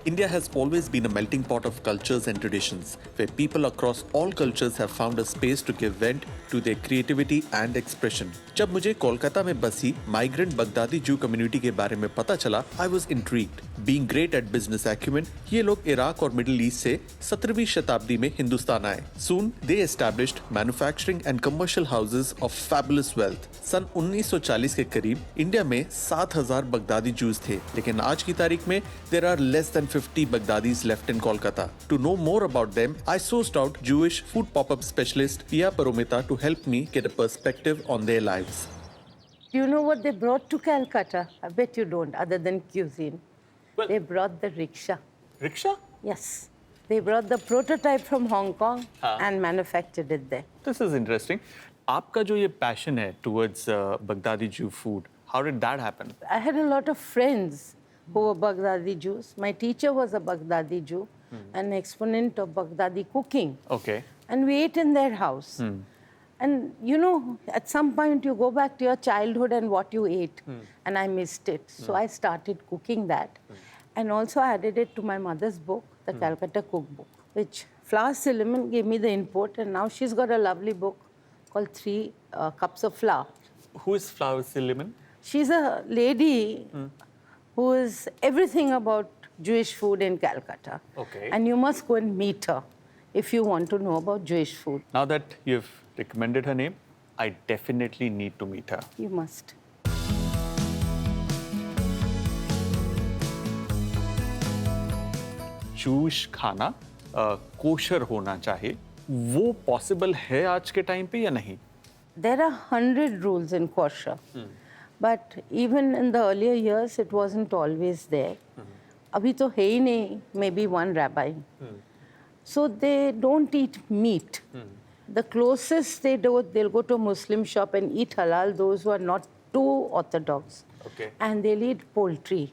India has always been a melting pot of cultures and traditions, where people across all cultures have found a space to give vent to their creativity and expression. जब मुझे कोलकाता में बसी migrant Baghdadi जू community के बारे में पता चला, I was intrigued. Being great at business acumen, ये लोग इराक और मिडिल ईस्ट से 17वीं शताब्दी में हिंदुस्तान आए. Soon they established manufacturing and commercial houses of fabulous wealth. सन 1940 के करीब इंडिया में 7,000 बगदादी जूस थे, लेकिन आज की तारीख में there are less than 50 Baghdadis left in Kolkata. To know more about them, I sourced out Jewish food pop-up specialist Pia Paromita to help me get a perspective on their lives. Do you know what they brought to Calcutta? I bet you don't, other than cuisine. Well, they brought the rickshaw. rickshaw? Yes. They brought the prototype from Hong Kong and manufactured it there. This is interesting. आपका जो ये passion है towards Baghdadi Jew food, how did that happen? I had a lot of friends who were Baghdadi Jews. My teacher was a Baghdadi Jew, an exponent of Baghdadi cooking. Okay. And we ate in their house. And you know, at some point you go back to your childhood and what you ate. And I missed it. So I started cooking that. And also added it to my mother's book, the Calcutta Cookbook, which Flower Silliman gave me the input. And now she's got a lovely book called 3 Cups of Flour. Who is Flower Silliman? She's a lady who is everything about Jewish food in Calcutta. Okay. And you must go and meet her if you want to know about Jewish food. Now that you've recommended her name, I definitely need to meet her. You must. Jewish खाना kosher होना चाहिए, वो possible है आज के time पे या नहीं? There are 100 rules in kosher. But even in the earlier years, it wasn't always there. Abhi to hai hi nahi, maybe one rabbi. So they don't eat meat. The closest they do, they'll go to a Muslim shop and eat halal, those who are not too orthodox. Okay. And they'll eat poultry.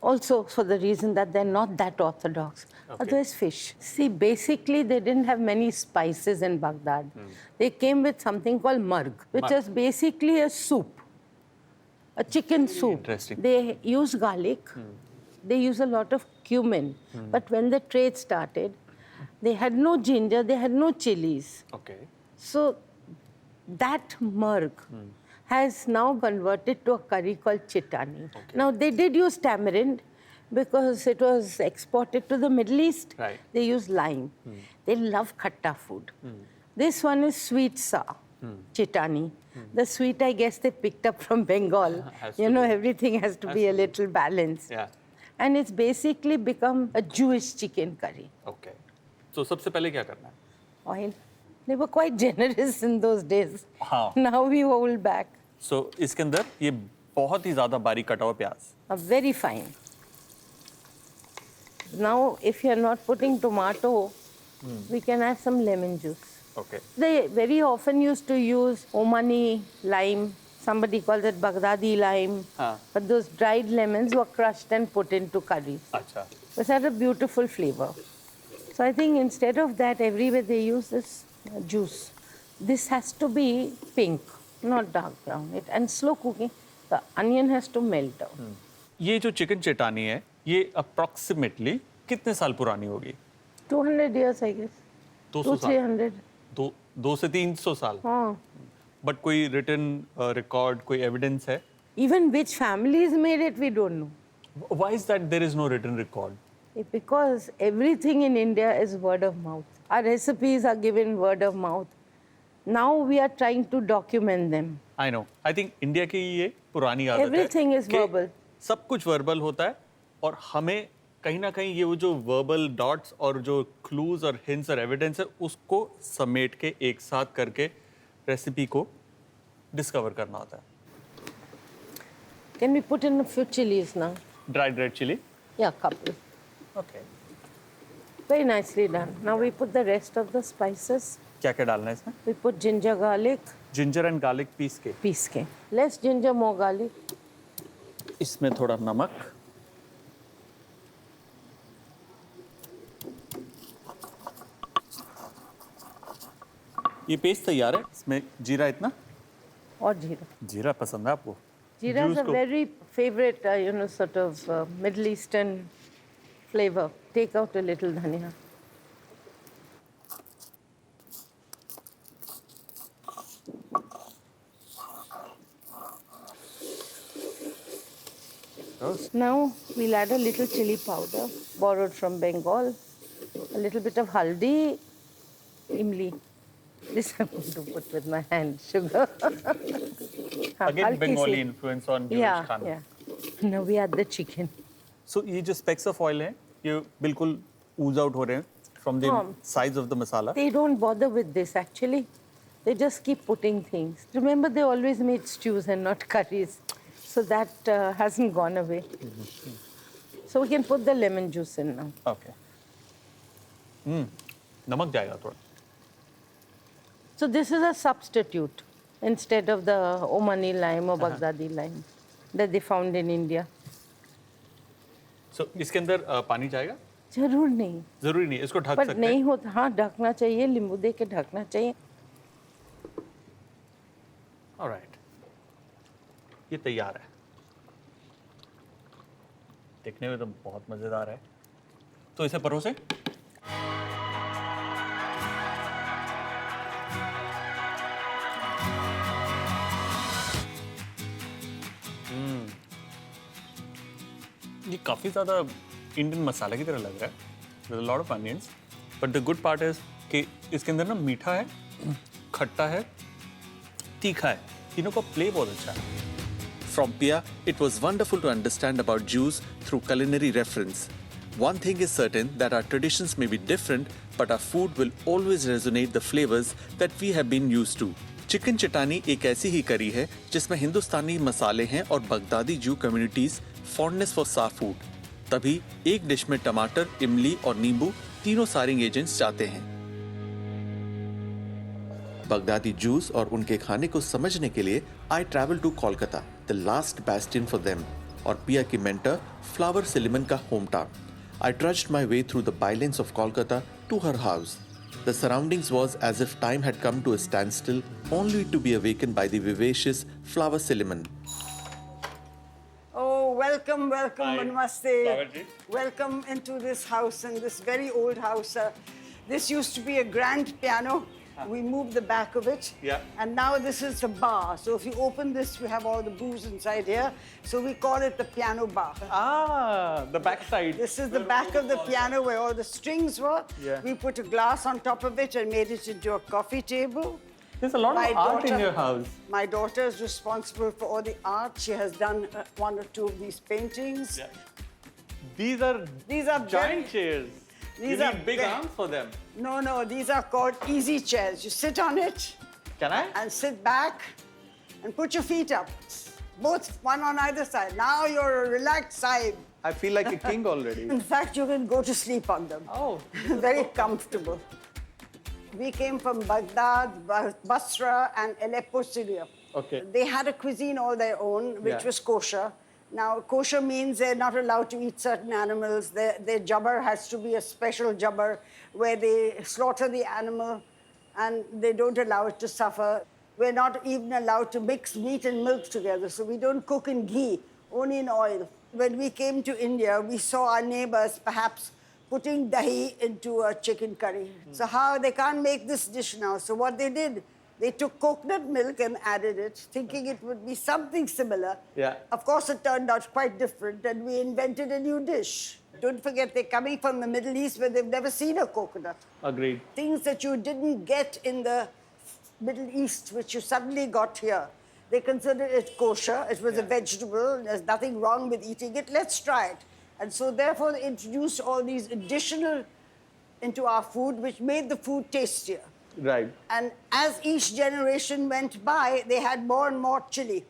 Also for the reason that they're not that orthodox. Otherwise fish. See, basically they didn't have many spices in Baghdad. They came with something called marg, which is basically a soup. A chicken soup. Interesting. They use garlic. They use a lot of cumin. But when the trade started, they had no ginger, they had no chilies. Okay. So that marg has now converted to a curry called chitani. Okay. Now they did use tamarind because it was exported to the Middle East. Right. They use lime. They love khatta food. This one is sweet sour, chitani. The sweet, I guess, they picked up from Bengal. Has You to know, be. everything has to be a little balanced. Yeah. And it's basically become a Jewish chicken curry. Okay. So सबसे पहले क्या करना है? Oil. They were quite generous in those days. हाँ. Now we hold back. So इसके अंदर ये बहुत ही ज़्यादा बारीक कटा हुआ प्याज. Very fine. Now, if you're not putting tomato, we can add some lemon juice. Okay. They very often used to use Omani lime. Somebody calls it Baghdadi lime. हाँ. But those dried lemons were crushed and put into curries. अच्छा. It had a beautiful flavor. So I think instead of that, everywhere they use this juice. This has to be pink, not dark brown. And slow cooking, the onion has to melt down. ये जो chicken चटानी है, ये approximately कितने साल पुरानी होगी? 200 years, I guess. 200 साल. 300. 2 से 300 साल. हाँ. But कोई written record, कोई evidence है? Even which families made it, we don't know. Why is that there is no written record? Because everything in India is word of mouth. Our recipes are given word of mouth. Now we are trying to document them. I know. I think India की ये पुरानी आदत है. Everything is कि verbal. सब कुछ verbal होता है और हमें कहीं ना कहीं ये वो जो verbal dots और जो clues और hints और evidence है उसको समेट के एक साथ करके रेसिपी को डिस्कवर करना होता है. Can we put in a few chilies now? Dried red chili. Yeah, couple. Okay. Very nicely done. Now we put the rest of the spices. क्या क्या डालना है इसमें? We put ginger, garlic, ginger and garlic piece के. piece ke. Less ginger, more garlic. इसमें थोड़ा नमक. ये पेस्ट तैयार है. इसमें जीरा इतना. और जीरा. जीरा पसंद है आपको? Jeera is Juice a को- very favorite, sort of Middle Eastern flavor. Take out a little dhania. Now we'll add a little chili powder, borrowed from Bengal, a little bit of haldi, imli. This I'm going to put with my hand, sugar. Again, Halki Bengali si. influence on Jewish Yeah, खाना. yeah. Now we add the chicken. So ये जो specks of oil हैं, ये बिल्कुल ooze out हो रहे हैं from the sides of the masala. They don't bother with this actually. They just keep putting things. Remember, they always made stews and not curries. So that hasn't gone away. So we can put the lemon juice in now. Okay. नमक जाएगा थोड़ा. So this is a substitute instead of the Omani lime or Baghdadi lime that they found in India. So इसके अंदर पानी जाएगा? जरूर नहीं. जरूरी नहीं, इसको ढक पर सकते नहीं हैं. होता. हाँ, ढकना चाहिए. नींबू दे के ढकना चाहिए. Alright. ये तैयार है. देखने में तो बहुत मजेदार है. तो इसे परोसे. ये काफी ज्यादा इंडियन मसाला की तरह लग रहा है. With a lot of onions. But the good part is कि इसके अंदर ना मीठा है, खट्टा है, तीखा है. तीनों का प्ले बहुत अच्छा है. From Pia, it was wonderful to understand about Jews through culinary reference. One thing is certain that our traditions may be different, but our food will always resonate the flavors that we have been used to. Chicken chutney एक ऐसी ही करी है जिसमें हिंदुस्तानी मसाले हैं और Baghdadi जू communities fondness for सा फूड. तभी एक डिश में टमाटर, इमली और नींबू तीनों सारिंग एजेंट्स जाते हैं. बगदादी जूस और उनके खाने को समझने के लिए I travel to Kolkata, the last bastion for them, और पिया की मेंटर फ्लावर सिलिमन का hometown. I trudged my way through the bylanes of Kolkata to her house. The surroundings was as if time had come to a standstill, only to be awakened by the vivacious flower cinnamon. Oh, welcome, welcome, Hi. namaste. Flower ji. Welcome into this house, and this very old house. This used to be a grand piano. We moved the back of it. Yeah. And now this is the bar. So if you open this, you have all the booze inside here. So we call it the piano bar. Ah, the back side. This is the back of the piano where all the strings were. Yeah. We put a glass on top of it and made it into a coffee table. There's a lot My of art in daughter- your house. My daughter is responsible for all the art. She has done one or two of these paintings. These are These are giant very- chairs. These you are need big ve- arms for them. No, no, these are called easy chairs. You sit on it Can I? and sit back and put your feet up. Both, one on either side. Now you're a relaxed side. I feel like a king already. In fact, you can go to sleep on them. Oh. Very comfortable. We came from Baghdad, Basra, and Aleppo, Syria. Okay. They had a cuisine all their own, which Yeah. was kosher. Now, kosher means they're not allowed to eat certain animals. Their jabbar has to be a special jabbar where they slaughter the animal and they don't allow it to suffer. We're not even allowed to mix meat and milk together, so we don't cook in ghee, only in oil. When we came to India, we saw our neighbors perhaps putting dahi into a chicken curry. So how they can't make this dish now. So what they did, they took coconut milk and added it, thinking it would be something similar. Yeah. Of course, it turned out quite different, and we invented a new dish. Don't forget, they're coming from the Middle East where they've never seen a coconut. Agreed. Things that you didn't get in the Middle East, which you suddenly got here. They considered it kosher. It was a vegetable. There's nothing wrong with eating it. Let's try it. And so, therefore, they introduced all these additional into our food, which made the food tastier. Right. And as each generation went by, they had more and more chili.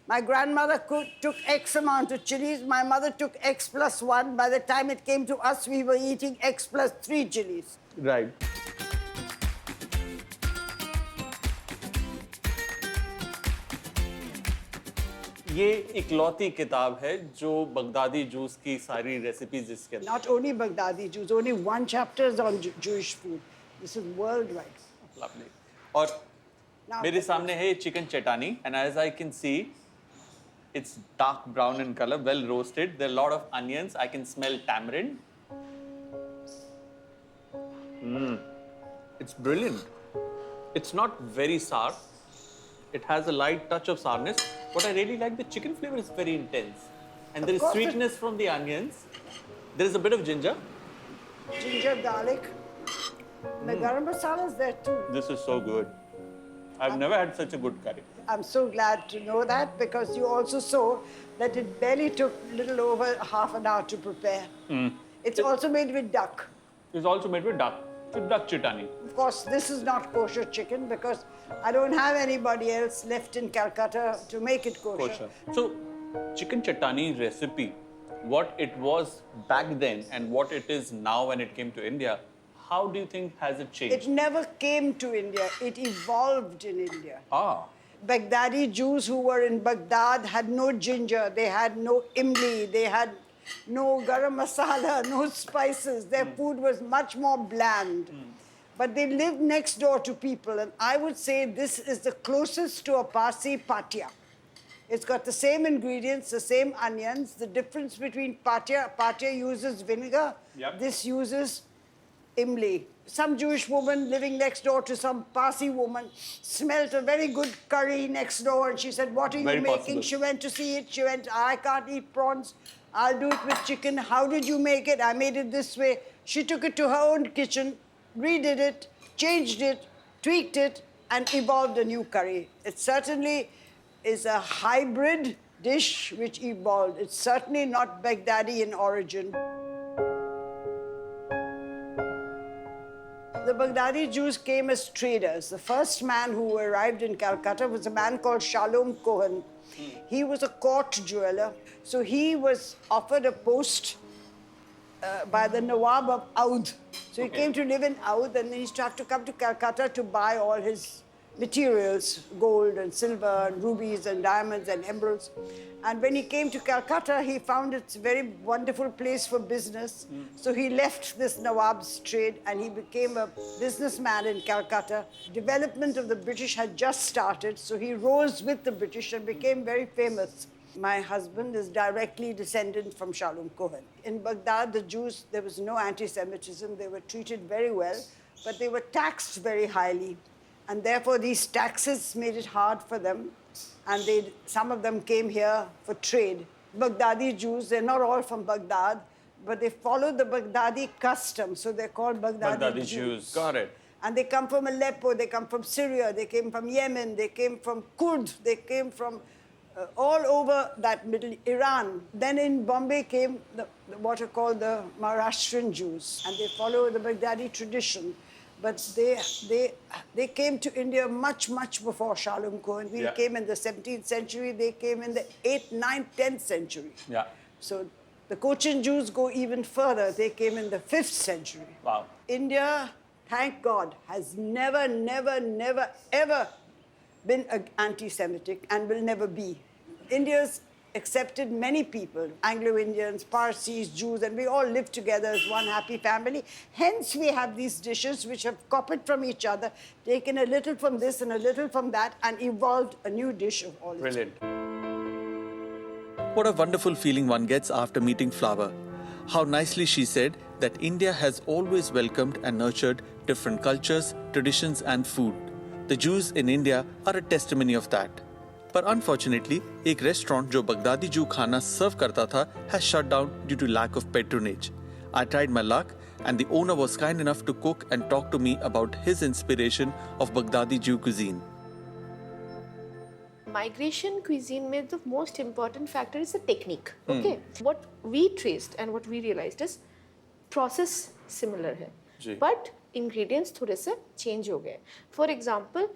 My grandmother took X amount of chilies. My mother took X plus 1. By the time it came to us, we were eating X plus 3 chilies. Right. ये इकलौती किताब है जो Baghdadi juice की सारी recipes इसके अंदर. Not only Baghdadi Jews, only one chapter is on Jewish food. This is worldwide. Lovely. और Now, मेरे सामने है chicken चटानी and as I can see it's dark brown in color, well roasted. There are a lot of onions. I can smell tamarind. It's brilliant. It's not very sour. It has a light touch of sourness. What I really like, the chicken flavor is very intense. And there is course sweetness from the onions. There is a bit of ginger. Ginger, garlic. The garam masala is there too. This is so good. I've never had such a good curry. I'm so glad to know that because you also saw that it barely took little over half an hour to prepare. It's also made with duck. It's also made with duck chitani. Of course, this is not kosher chicken because I don't have anybody else left in Calcutta to make it kosher. So, chicken chitani recipe, what it was back then and what it is now when it came to India, how do you think has it changed? It never came to India. It evolved in India. Baghdadi Jews who were in Baghdad had no ginger, they had no imli, they had no garam masala, no spices. Their food was much more bland. But they lived next door to people, and I would say this is the closest to a Parsi patia. It's got the same ingredients, the same onions. The difference between patia uses vinegar, this uses imli. Some Jewish woman living next door to some Parsi woman smelt a very good curry next door, and she said, "What are you Very making?" possible. She went to see it. She went, "I can't eat prawns. I'll do it with chicken." "How did you make it?" "I made it this way." She took it to her own kitchen, redid it, changed it, tweaked it, and evolved a new curry. It certainly is a hybrid dish which evolved. It's certainly not Baghdadi in origin. The Baghdadi Jews came as traders. The first man who arrived in Calcutta was a man called Shalom Cohen. He was a court jeweler. So he was offered a post by the Nawab of Oudh. So he came to live in Oudh, and then he started to come to Calcutta to buy all his materials, gold and silver and rubies and diamonds and emeralds. And when he came to Calcutta, he found it's a very wonderful place for business. So he left this Nawab's trade and he became a businessman in Calcutta. Development of the British had just started, so he rose with the British and became very famous. My husband is directly descended from Shalom Cohen. In Baghdad, the Jews, there was no anti-Semitism. They were treated very well, but they were taxed very highly. And therefore, these taxes made it hard for them. And some of them came here for trade. Baghdadi Jews, they're not all from Baghdad, but they follow the Baghdadi custom. So they're called Baghdadi Jews. Got it. And they come from Aleppo, they come from Syria, they came from Yemen, they came from Kurd, they came from all over that middle Iran. Then in Bombay came what are called the Maharashtrian Jews, and they follow the Baghdadi tradition. But they came to India much, much before Shalom Cohen. We came in the 17th century, they came in the 8th, 9th, 10th century. Yeah. So the Cochin Jews go even further. They came in the 5th century. Wow. India, thank God, has never, never, never, ever been anti-Semitic and will never be. India's accepted many people, Anglo-Indians, Parsis, Jews, and we all live together as one happy family. Hence, we have these dishes which have copied from each other, taken a little from this and a little from that, and evolved a new dish of all its. Brilliant. What a wonderful feeling one gets after meeting Flower. How nicely she said that India has always welcomed and nurtured different cultures, traditions, and food. The Jews in India are a testimony of that. But unfortunately, एक restaurant जो Baghdadi जू खाना सर्व करता था has shut down due to lack of patronage. I tried my luck, and the owner was kind enough to cook and talk to me about his inspiration of Baghdadi Jew cuisine. Migration cuisine में the most important factor is the technique. Okay, what we traced and what we realized is process similar है, but ingredients थोड़े से change हो गए. For example,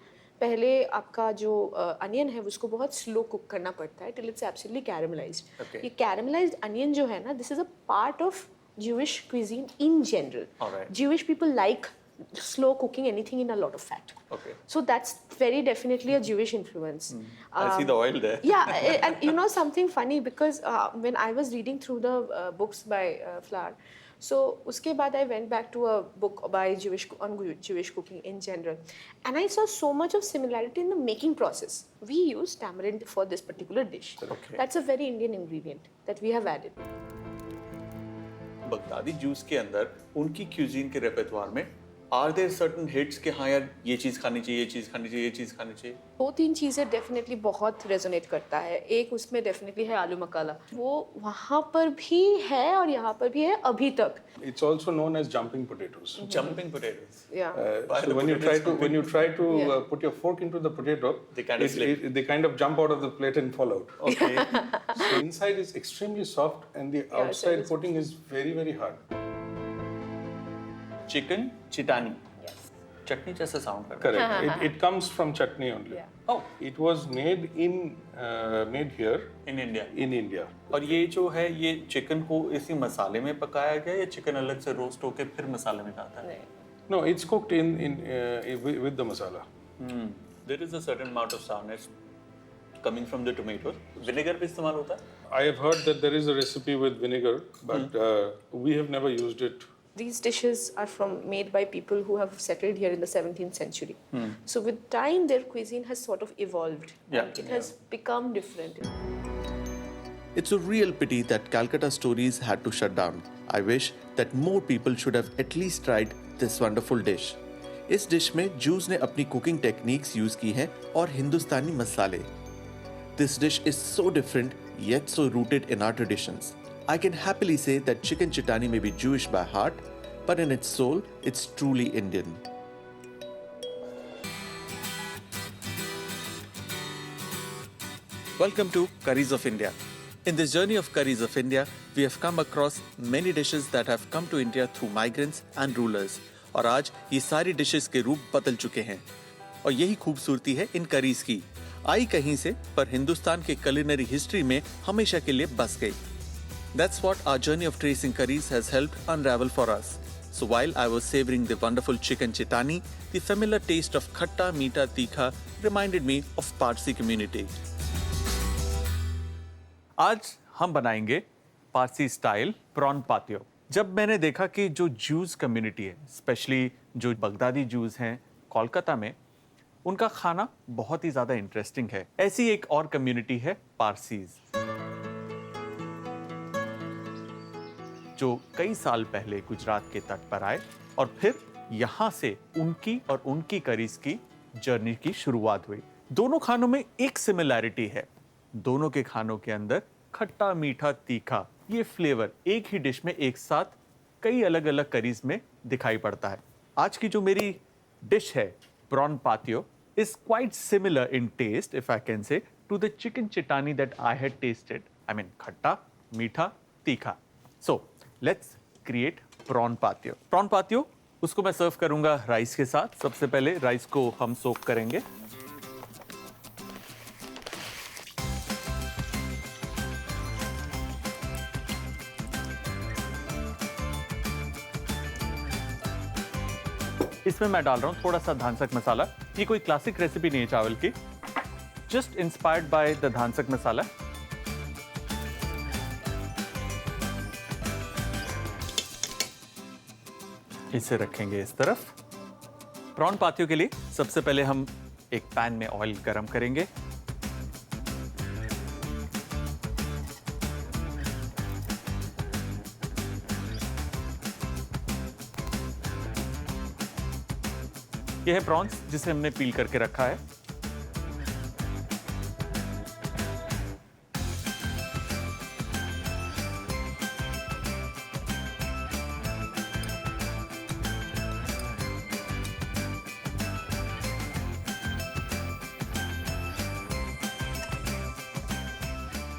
पहले आपका जो onion है उसको बहुत स्लो कुक करना पड़ता है till it's absolutely caramelized. ये caramelized onion जो है ना, this is a part of Jewish cuisine in general. Jewish people like slow cooking anything in a lot of fat. Okay. So that's very definitely a Jewish influence. I see the oil there. Yeah, and you know something funny, because when I was reading through the books by Flower, so uske baad I went back to a book by Jewish cooking in general, and I saw so much of similarity in the making process. We use tamarind for this particular dish. Okay. That's a very Indian ingredient that we have added. Baghdadi juice के अंदर उनकी cuisine के रेpertoire में are there certain hits कि हाँ यार ये चीज़ खानी चाहिए, ये चीज़ खानी चाहिए, ये चीज़ खानी चाहिए? 2-3 चीज़ें डेफिनेटली बहुत रेजोनेट करता है। एक उसमें डेफिनेटली है आलू मकाला, वो वहाँ पर भी है और यहाँ पर भी है अभी तक। It's also known as jumping potatoes. Jumping potatoes. Yeah. Why So the when you potatoes try to Yeah. put your fork into the potato, They kind of slip. they kind of jump out of the plate and fall out. Okay. So inside is extremely soft and the Yeah, outside it's- coating is very very hard. Chicken chutney. Chutney जैसा sound कर रहा है. Correct. It comes from chutney only. Yeah. Oh, It was made made here in India. in India. और ये जो है ये chicken को इसी मसाले में पकाया गया या चिकन अलग से रोस्ट होके फिर मसाले में जाता है? No, it's cooked with the masala. There is a certain amount of sourness coming from the tomatoes. Vinegar भी इस्तेमाल होता है? I have heard that there is a recipe with vinegar, but we have never used it. These dishes are made by people who have settled here in the 17th century. So with time, their cuisine has sort of evolved. Yeah. And it has become different. It's a real pity that Calcutta Stories had to shut down. I wish that more people should have at least tried this wonderful dish. इस dish में juice ने अपनी cooking techniques use की हैं और हिंदुस्तानी मसाले. This dish is so different yet so rooted in our traditions. I can happily say that chicken chitani may be Jewish by heart, but in its soul, it's truly Indian. Welcome to Curries of India. In this journey of Curries of India, we have come across many dishes that have come to India through migrants and rulers. और आज ये सारी dishes के रूप बदल चुके हैं. और यही खूबसूरती है इन करीज की. आई कहीं से पर हिंदुस्तान के culinary history में हमेशा के लिए बस गई. That's what our journey of tracing curries has helped unravel for us. So while I was savoring the wonderful chicken chitani, the familiar taste of khatta, meeta, tikha reminded me of Parsi community. आज हम बनाएंगे Parsi style prawn पातियो. जब मैंने देखा कि जो juice community है, specially जो बगदादी जूस हैं कोलकाता में, उनका खाना बहुत ही ज़्यादा इंटरेस्टिंग है. ऐसी एक और कम्युनिटी है पारसीज, जो कई साल पहले गुजरात के तट पर आए और फिर यहाँ से उनकी और उनकी करीज की जर्नी की शुरुआत हुई. दोनों खानों में एक सिमिलैरिटी है. दोनों के खानों के अंदर खट्टा, मीठा, तीखा ये फ्लेवर एक ही डिश में एक साथ कई अलग अलग करीज में दिखाई पड़ता है. आज की जो मेरी डिश है prawn पातियो is quite similar in taste, if I can say, to the chicken chitani that I had tasted. I mean, khatta, meetha, tikha. So, let's create prawn patio. Prawn patio, उसको मैं सर्व करूंगा rice के साथ. सबसे पहले rice को हम सोक करेंगे. इसमें मैं डाल रहा हूं थोड़ा सा धानसक मसाला. ये कोई क्लासिक रेसिपी नहीं है चावल की, जस्ट इंस्पायर्ड बाय द धानसक मसाला. इसे रखेंगे इस तरफ. प्रॉन पातियों के लिए सबसे पहले हम एक पैन में ऑयल गरम करेंगे. यह है प्रॉन्स जिसे हमने पील करके रखा है.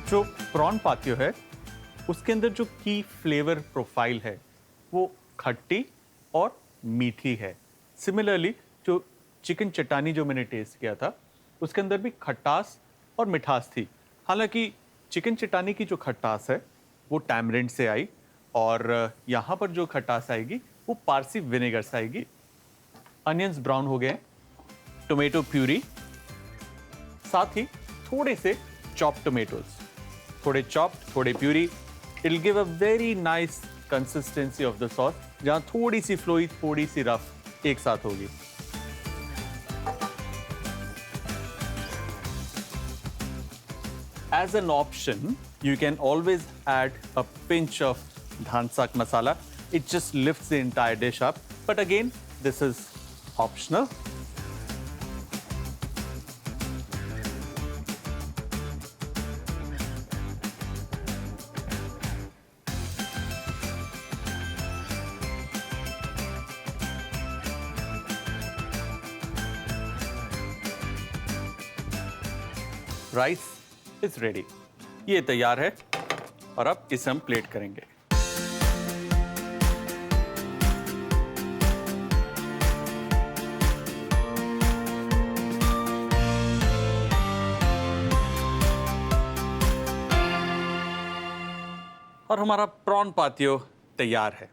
जो प्रॉन पातियो है उसके अंदर जो की फ्लेवर प्रोफाइल है वो खट्टी और मीठी है. सिमिलरली जो चिकन चटानी जो मैंने टेस्ट किया था उसके अंदर भी खटास और मिठास थी. हालांकि चिकन चटानी की जो खटास है वो टैमरिंड से आई और यहाँ पर जो खटास आएगी वो पारसी विनेगर से आएगी. अनियंस ब्राउन हो गए, टोमेटो प्यूरी, साथ ही थोड़े से चॉप्ड टोमेटोज, थोड़े चॉप्ड थोड़े puree. It will give a very nice consistency of the sauce, जहाँ थोड़ी सी फ्लोई थोड़ी सी रफ एक साथ होगी. As an option, you can always add a pinch of dhansak masala. It just lifts the entire dish up. But again, this is optional. Rice is ready. ये तैयार है और अब इसे हम प्लेट करेंगे. और हमारा प्रॉन पातियो तैयार है.